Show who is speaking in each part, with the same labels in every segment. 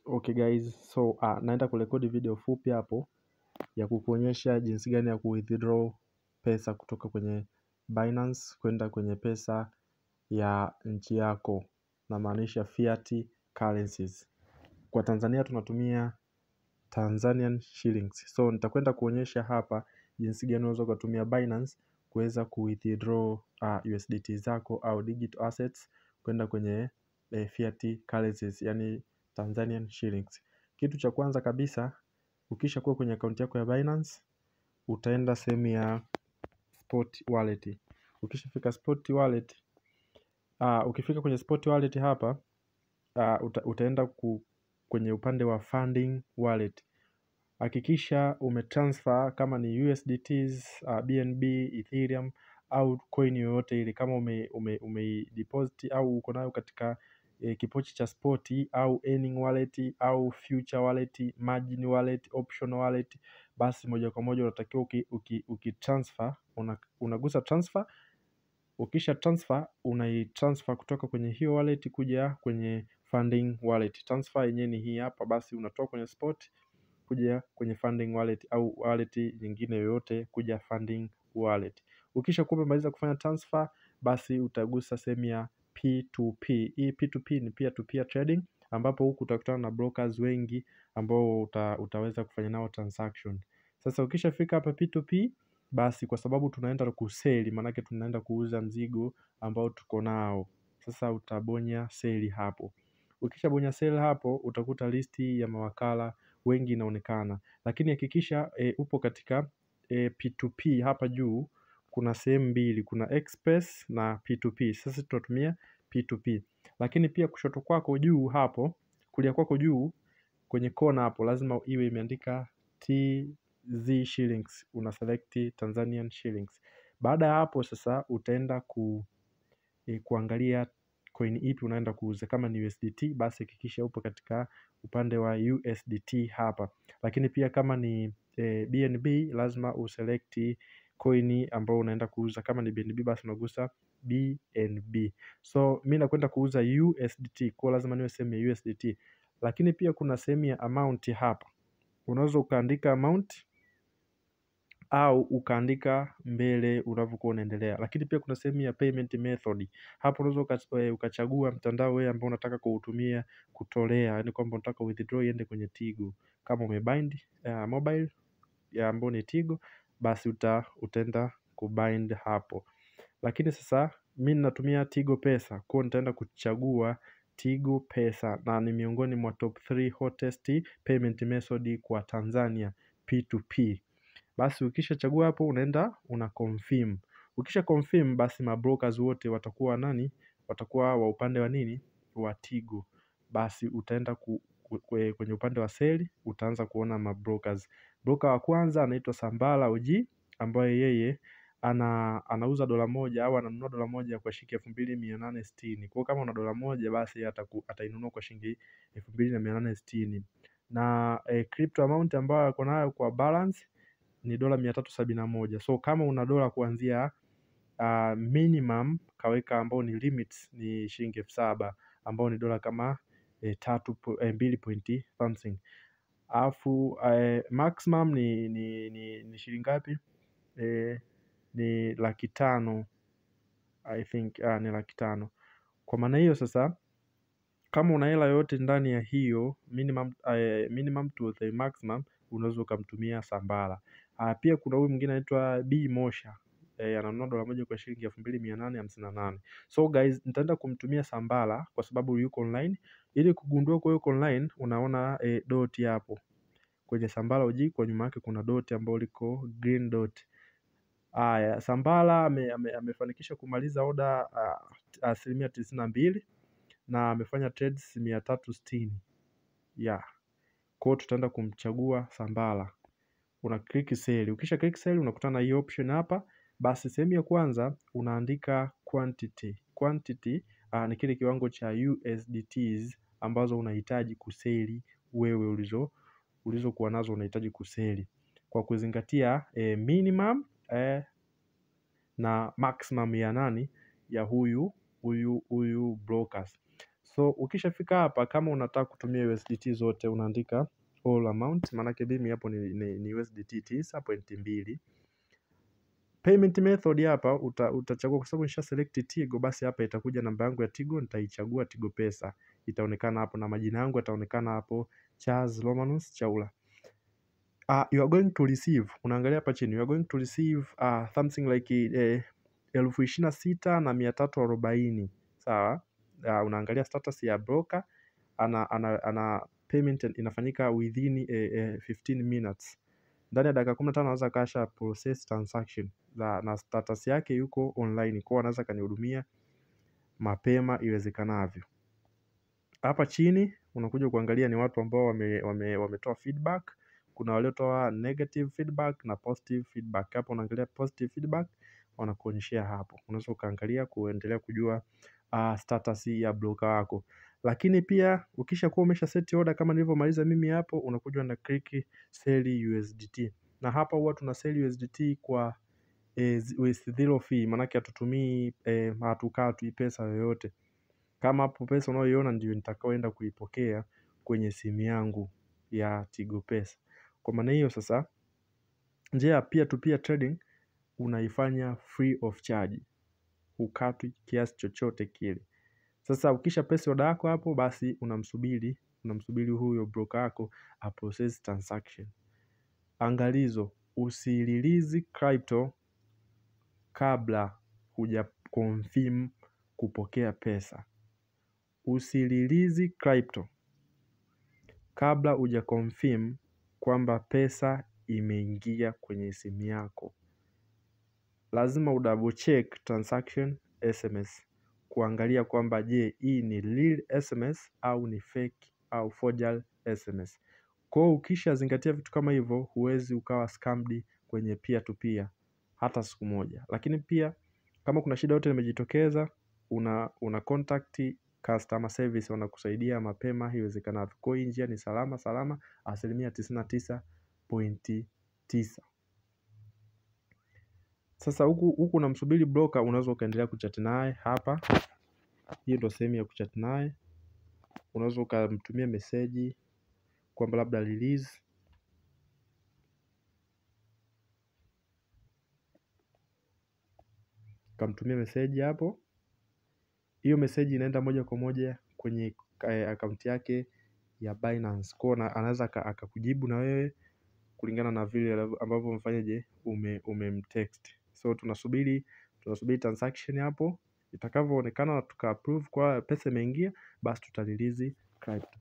Speaker 1: Okay guys, so naenda kurekodi video fupi hapo ya kukuonyesha jinsi gani ya withdraw pesa kutoka kwenye Binance kwenda kwenye pesa ya nchi yako, na maanisha fiat currencies. Kwa Tanzania tunatumia Tanzanian shillings. So nitakwenda kuonyesha hapa jinsi gani unaweza kutumia Binance kuweza withdraw USDT zako au digital assets kwenda kwenye fiat currencies, yani Tanzanian shillings. Kitu cha kwanza kabisa, ukisha kuwa kwenye akaunti yako ya Binance, utaenda sehemu ya Spot Wallet. Ukishafika Spot Wallet, ukifika kwenye Spot Wallet hapa, utaenda kwenye upande wa Funding Wallet. Hakikisha umetransfer kama ni USDTs, BNB, Ethereum au coin yoyote ile, kama umedeposit au uko nayo katika kipochi cha spot au earning wallet au future wallet, margin wallet, option wallet, basi moja kwa moja unatakiwa ukitransfer, unagusa transfer. Ukisha transfer, unaitransfer kutoka kwenye hiyo wallet kuja kwenye funding wallet. Transfer yenyewe ni hii hapa, basi unatoka kwenye spot kuja kwenye funding wallet au wallet nyingine yoyote kuja funding wallet. Ukisha kuwa umemaliza kufanya transfer, basi utagusa sehemu ya P2P. Hii P2P ni peer to peer trading, ambapo huku utakutana na brokers wengi ambao utaweza kufanya nao transaction. Sasa ukishafika hapa P2P, basi kwa sababu tunaenda kuseli, manake tunaenda kuuza mzigo ambao tuko nao. Sasa utabonya seli hapo. Ukishabonya sell hapo, utakuta listi ya mawakala wengi inaonekana. Lakini hakikisha upo katika P2P. Hapa juu kuna sehemu mbili, kuna Express na P2P. Sasa tunatumia P2P. Lakini pia kushoto kwako juu hapo, kulia kwako juu kwenye kona hapo, lazima iwe imeandika TZ shillings. Una select Tanzanian shillings. Baada ya hapo sasa utaenda kuangalia coin ipi unaenda kuuza. Kama ni USDT, basi hakikisha upo katika upande wa USDT hapa. Lakini pia kama ni BNB, lazima uselect coin ambao unaenda kuuza. Kama ni BNB, basi unagusa BNB. So mimi nakwenda kuuza USDT, kwa lazima niwe sehemu ya USDT. Lakini pia kuna sehemu ya amount hapa. Unaweza ukaandika amount au ukaandika mbele unavyokuwa unaendelea. Lakini pia kuna sehemu ya payment method. Hapo unaweza ukachagua mtandao wewe ambao unataka kuutumia kutolea, yani kwamba unataka withdraw iende kwenye Tigo. Kama umebind mobile ya ambao ni Tigo, basi utaenda kubind hapo. Lakini sasa mimi natumia Tigo Pesa, kwa hiyo nitaenda kuchagua Tigo Pesa, na ni miongoni mwa top 3 hottest payment method kwa Tanzania, P2P. Basi ukishachagua hapo, unaenda una confirm. Ukisha confirm, basi mabrokers wote watakuwa nani? Watakuwa wa upande wa nini? Wa Tigo. Basi utaenda kwenye upande wa sell, utaanza kuona mabrokers. Broker wa kwanza anaitwa Sambala OG, ambaye yeye anauza dola moja au ananunua dola moja kwa shilingi 2860. Kwa kama una dola moja, basi atainunua kwa shilingi 2860. Na crypto amount ambayo ako nayo kwa balance ni dola 371. So kama una dola kuanzia minimum kaweka ambao ni limits ni shilingi 7,000, ambao ni dola kama 2 point something. Alafu maximum ni shilingi ngapi? Ni 500,000 I think, ni 500,000. Kwa maana hiyo sasa, kama una hela yote ndani ya hiyo minimum to the maximum, unaweza ukamtumia Sambala. Pia kuna huyu mwingine anaitwa B Mosha, ananunua dola moja kwa shilingi 2858. So guys, nitaenda kumtumia Sambala kwa sababu yuko online. Ili kugundua kwa yuko online, unaona dot hapo kwenye Sambala OG, kwa nyuma yake kuna dot ambayo liko green dot. Sambala amefanikisha kumaliza order 92% na amefanya trades 360. Kwa hiyo tutaenda kumchagua Sambala. Una click sell. Ukisha click sell, unakutana na hii option hapa. Basi sehemu ya kwanza unaandika quantity. Quantity ni kile kiwango cha USDTs ambazo unahitaji kuseli wewe, ulizokuwa nazo unahitaji kuseli, kwa kuzingatia minimum na maximum ya nani, ya huyu brokers. So ukishafika hapa, kama unataka kutumia USDT zote unaandika all amount, maanake mimi hapo ni USDT 9.2. Payment method hapa utachagua, kwa sababu nisha select Tigo, basi hapa itakuja namba yangu ya Tigo, nitaichagua Tigo Pesa, itaonekana hapo na majina yangu yataonekana hapo, Charles Romanus Chaula. You are going to receive, unaangalia hapa chini, you are going to receive something like 26,340. Sawa. Unaangalia status ya broker, ana payment inafanyika within 15 minutes. Ndani ya dakika 15 anaweza kasha process transaction na status yake yuko online, kwa anaweza kanihudumia mapema iwezekanavyo. Hapa chini unakuja kuangalia ni watu ambao wametoa feedback. Kuna waliotoa negative feedback na positive feedback. Hapo unaangalia positive feedback, wanakuonyeshia hapo. Unaweza ukaangalia kuendelea kujua status ya broker wako. Lakini pia ukisha kuwa umesha set order kama nilivyomaliza mimi hapo, unakuja na click sell USDT. Na hapa huwa tuna sell USDT kwa with zero fee, maanake hatutumii hatukatwi pesa yoyote. Kama hapo pesa unayoiona ndio nitakaoenda kuipokea kwenye simu yangu ya Tigo Pesa. Kwa maana hiyo sasa, njia ya peer to peer trading unaifanya free of charge, hukatwi kiasi chochote kile. Sasa ukisha place order yako hapo, basi unamsubiri huyo broker yako a process transaction. Angalizo, usirelease crypto kabla huja confirm kupokea pesa. Usirelease crypto kabla huja confirm kwamba pesa imeingia kwenye simu yako. Lazima udouble check transaction SMS kuangalia kwamba je, hii ni real SMS au ni fake au forgery SMS. Kwa hiyo ukisha zingatia vitu kama hivyo, huwezi ukawa scammed kwenye peer to peer hata siku moja. Lakini pia kama kuna shida yote imejitokeza, una contact customer service, wanakusaidia mapema iwezekanavyo. Kwa hiyo njia ni salama 99.9. Sasa huku unamsubiri broker, unaweza ukaendelea kuchat naye hapa. Hiyo ndio sehemu ya kuchat naye. Unaweza ukamtumia message kwamba labda release, kamtumia message hapo. Hiyo message inaenda moja kwa moja kwenye akaunti yake ya Binance. Kwa hiyo anaweza akakujibu na wewe kulingana na vile ambavyo umfanyaje umemtext. So tunasubiri transaction hapo itakavyoonekana na tuka approve kwa pesa imeingia, basi tutarelease crypto.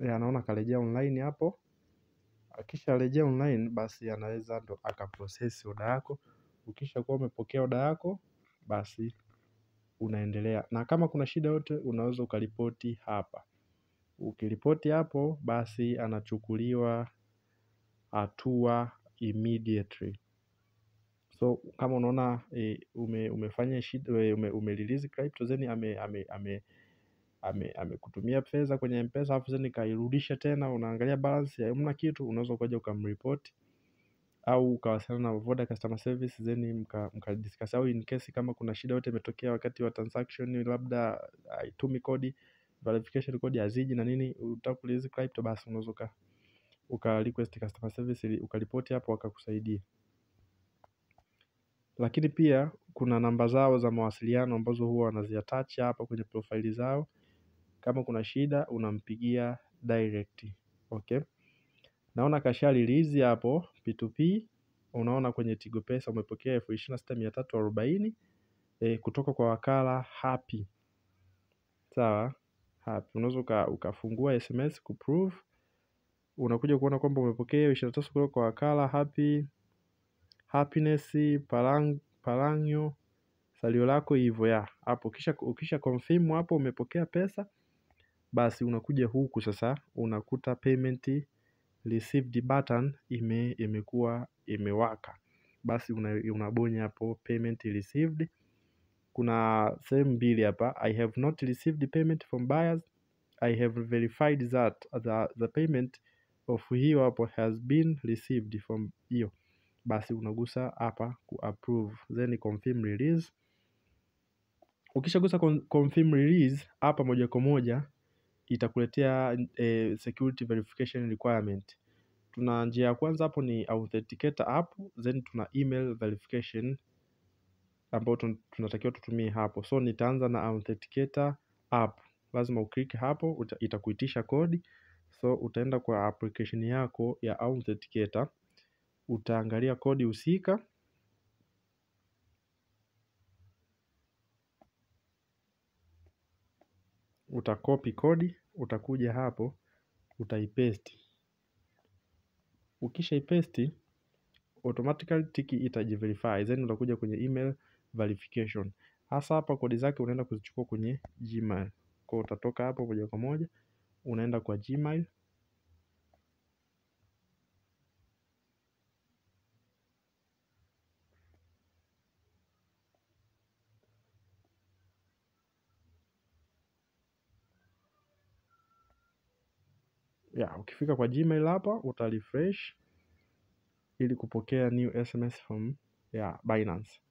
Speaker 1: Anaona karejea online hapo. Akisha rejea online, basi anaweza ndo akaprocess order yako. Ukisha kuwa umepokea order yako, basi unaendelea. Na kama kuna shida yote unaweza ukaripoti hapa. Ukiripoti hapo, basi anachukuliwa hatua immediately. So kama unaona umefanya shida, umerelease crypto zeni amekutumia pesa kwenye M-Pesa alafu zeni kairudisha tena, unaangalia balance hamna kitu, unaweza ukaja ukamreport au ukawasiliana na Voda customer service zeni mkadiscuss, au in case kama kuna shida yote imetokea wakati wa transaction, labda haitumi kodi, verification code haziji na nini, utaka kurelease crypto, basi unaweza uka request customer service ukaripoti hapo wakakusaidia. Lakini pia kuna namba zao za mawasiliano ambazo huwa wanaziattach hapa kwenye profile zao. Kama kuna shida unampigia direct. Okay. Naona kasha release hapo P2P. Unaona kwenye Tigo Pesa umepokea 26,340 kutoka kwa wakala Happy. Sawa? Happy. Unaweza ukafungua SMS kuprove unakuja kuona kwamba umepokea 23 kutoka kwa wakala Happiness Palangyo, salio lako hivyo ya hapo. Ukisha confirm hapo umepokea pesa, basi unakuja huku sasa unakuta payment received button imekuwa imewaka, basi unabonya hapo payment received. Kuna sehemu mbili hapa, I have not received payment from buyers, I have verified that the payment of hiyo hapo has been received from hiyo, basi unagusa hapa ku approve then confirm release. Ukishagusa confirm release hapa, moja kwa moja itakuletea security verification requirement. Tuna njia ya kwanza hapo ni authenticator app, then tuna email verification ambayo tunatakiwa tutumie hapo. So nitaanza na authenticator app, lazima uklik hapo, itakuitisha kodi. So utaenda kwa application yako ya authenticator, utaangalia kodi husika, utakopi kodi, utakuja hapo utaipaste. Ukisha ipaste automatically tiki itajiverify, then utakuja kwenye email verification. Hasa hapa kodi zake unaenda kuzichukua kwenye Gmail. Kwa utatoka hapo moja kwa moja unaenda kwa Gmail. Ukifika kwa Gmail hapa utarefresh ili kupokea new SMS from Binance.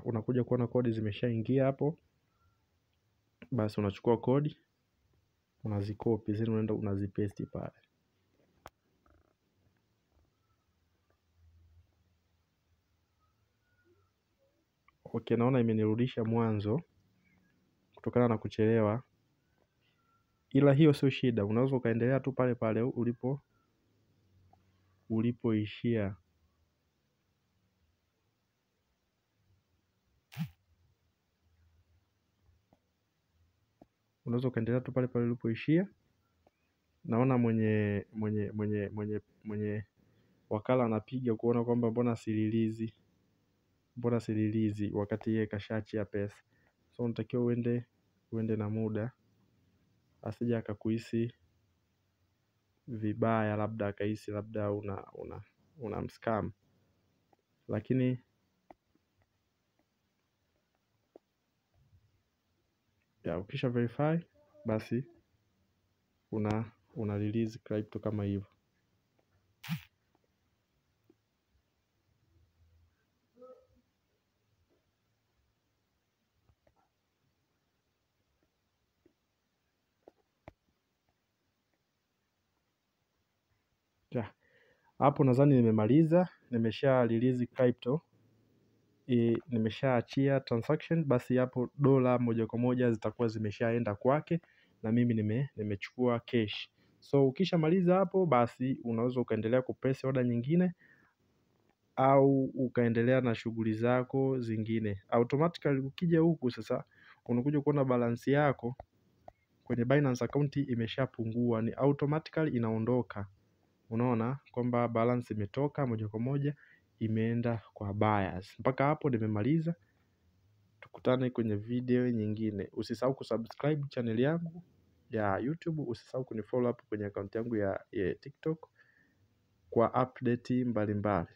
Speaker 1: Unakuja kuona kodi zimeshaingia hapo, basi unachukua kodi unazikopi, then unaenda unazipaste pale. Okay, naona imenirudisha mwanzo kutokana na kuchelewa, ila hiyo sio shida, unaweza ukaendelea tu pale pale ulipoishia. Unaweza ukaendelea tu pale pale ulipoishia. Naona mwenye wakala anapiga kuona kwamba mbona sililizi wakati yeye kashaachia pesa. So unatakiwa uende na muda, asije akakuhisi vibaya, labda akahisi labda una mscam. Lakini ukisha verify basi una release crypto kama hivyo. Hapo nadhani nimemaliza, nimesha release crypto, nimeshaachia transaction, basi hapo dola moja kwa moja zitakuwa zimeshaenda kwake na mimi nimechukua cash. So ukishamaliza hapo, basi unaweza ukaendelea kupress order nyingine au ukaendelea na shughuli zako zingine. Automatically ukija huku sasa unakuja kuona balance yako kwenye Binance account imeshapungua, ni automatically inaondoka. Unaona kwamba balance imetoka moja kwa moja imeenda kwa buyers. Mpaka hapo nimemaliza. Tukutane kwenye video nyingine. Usisahau kusubscribe channel yangu ya YouTube, usisahau kunifollow up kwenye account yangu ya TikTok kwa update mbalimbali.